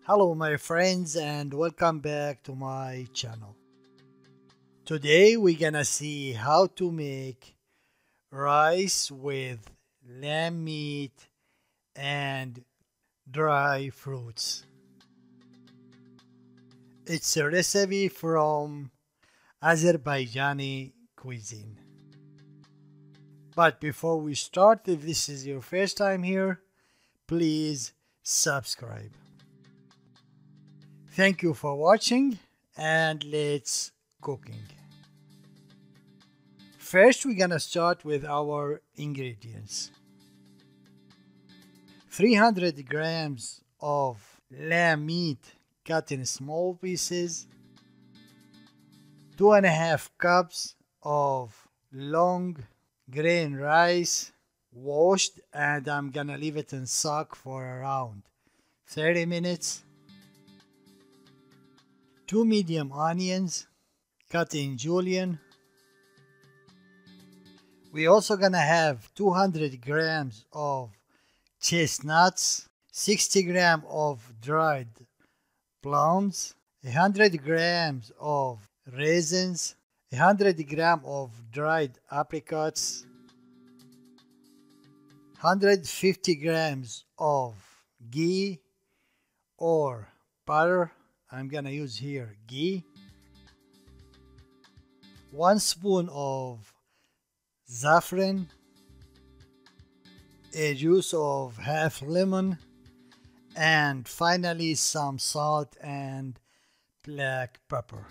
Hello my friends and welcome back to my channel. Today we're gonna see how to make rice with lamb meat and dry fruits. It's a recipe from Azerbaijani cuisine. But before we start, if this is your first time here, please subscribe. Thank you for watching and let's cooking. First we're gonna start with our ingredients. 300 grams of lamb meat cut in small pieces, 2.5 cups of long grain rice washed, and I'm gonna leave it in soak for around 30 minutes. 2 medium onions cut in julienne. We also gonna have 200 grams of chestnuts, 60 grams of dried plums, 100 grams of raisins, 100 grams of dried apricots, 150 grams of ghee or butter. I'm gonna use here ghee, 1 spoon of saffron, a juice of half lemon, and finally some salt and black pepper.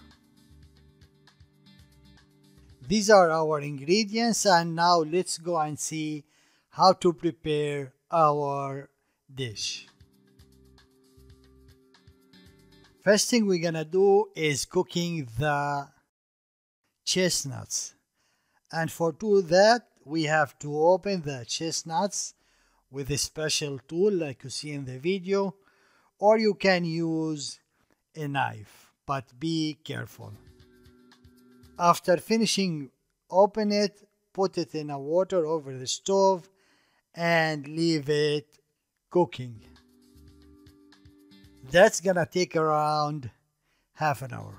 These are our ingredients, and now let's go and see how to prepare our dish. First thing we're gonna do is cooking the chestnuts, and for do that we have to open the chestnuts with a special tool like you see in the video, or you can use a knife, but be careful. After finishing open it, put it in a water over the stove and leave it cooking. That's gonna take around half an hour.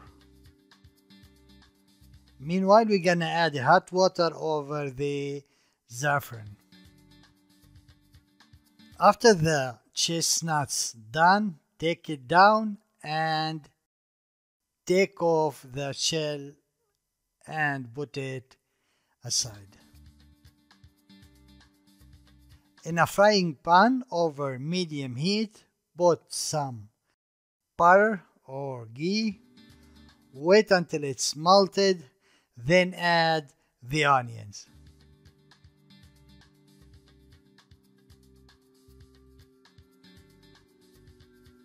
Meanwhile, we're gonna add hot water over the saffron. After the chestnuts done, take it down and take off the shell and put it aside. In a frying pan over medium heat, put some butter or ghee. Wait until it's melted, then add the onions.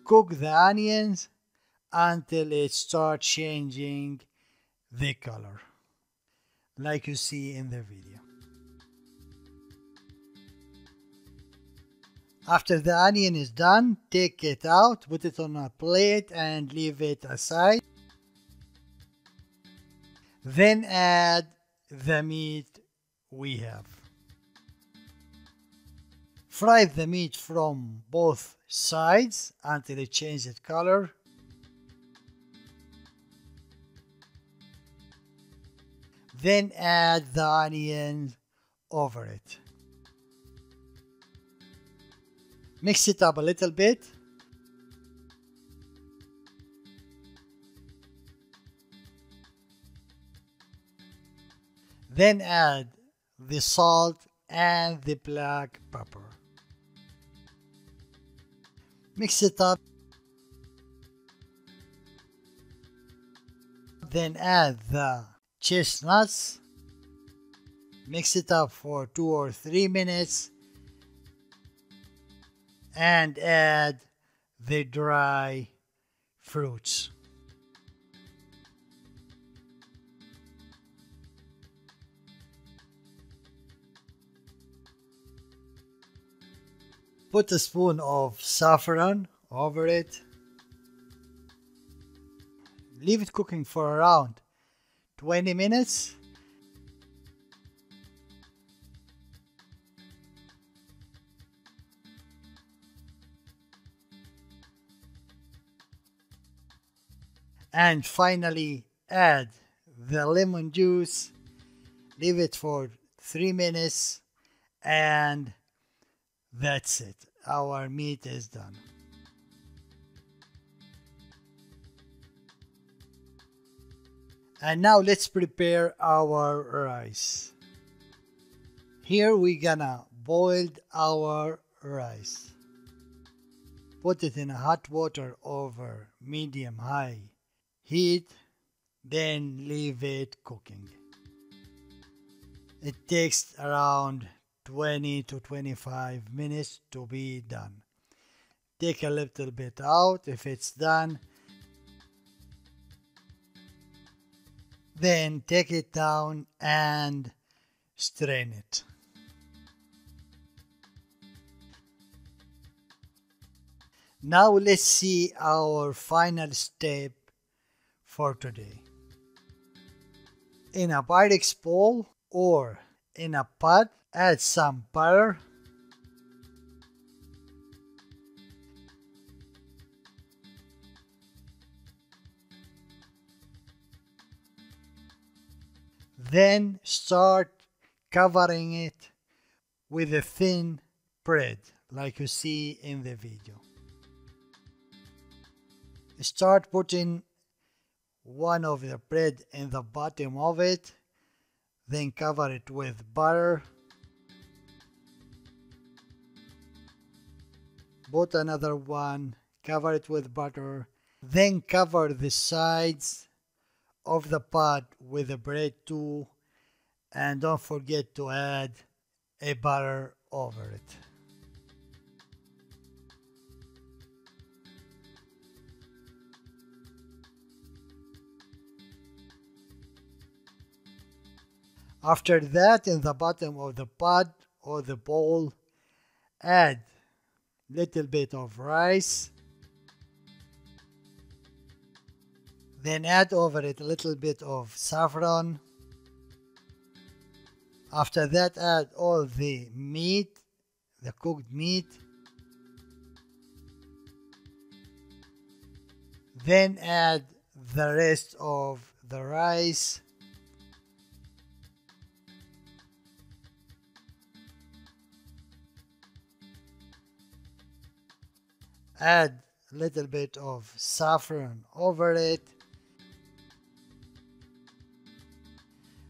Cook the onions until it starts changing the color, like you see in the video. After the onion is done, take it out, put it on a plate and leave it aside. Then add the meat we have. Fry the meat from both sides until it changes color. Then add the onion over it. Mix it up a little bit. Then add the salt and the black pepper. Mix it up. Then add the chestnuts. Mix it up for 2 or 3 minutes. And add the dry fruits. Put a spoon of saffron over it. Leave it cooking for around 20 minutes. And finally add the lemon juice, leave it for 3 minutes, and that's it. Our meat is done. And now let's prepare our rice. Here we gonna boil our rice. Put it in hot water over medium-high heat, then leave it cooking. It takes around 20 to 25 minutes to be done. Take a little bit out if it's done. Then take it down and strain it. Now let's see our final step for today. In a Pyrex bowl or in a pot, add some butter, then start covering it with a thin bread like you see in the video. Start putting one of the bread in the bottom of it, then cover it with butter. Put another one, cover it with butter, then cover the sides of the pot with the bread too, and don't forget to add a butter over it. After that, in the bottom of the pot or the bowl, add little bit of rice, then add over it a little bit of saffron. After that, add all the meat, the cooked meat, then add the rest of the rice, add a little bit of saffron over it,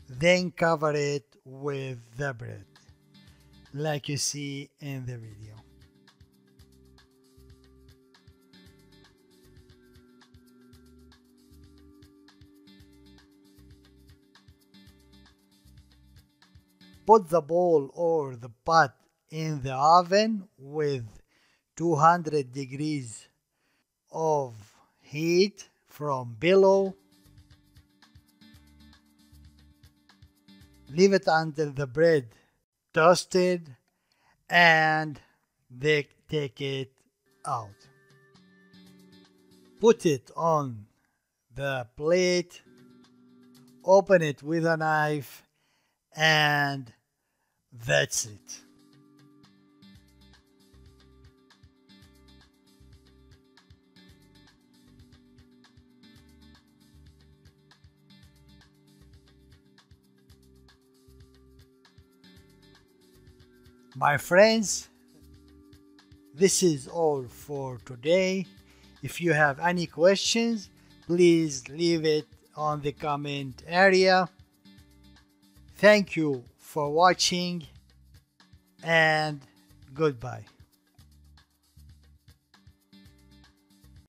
then cover it with the bread like you see in the video. Put the bowl or the pot in the oven with 200 degrees of heat from below. Leave it until the bread toasted and they take it out. Put it on the plate, open it with a knife, and that's it. My friends, this is all for today. If you have any questions, please leave it on the comment area. Thank you for watching and goodbye.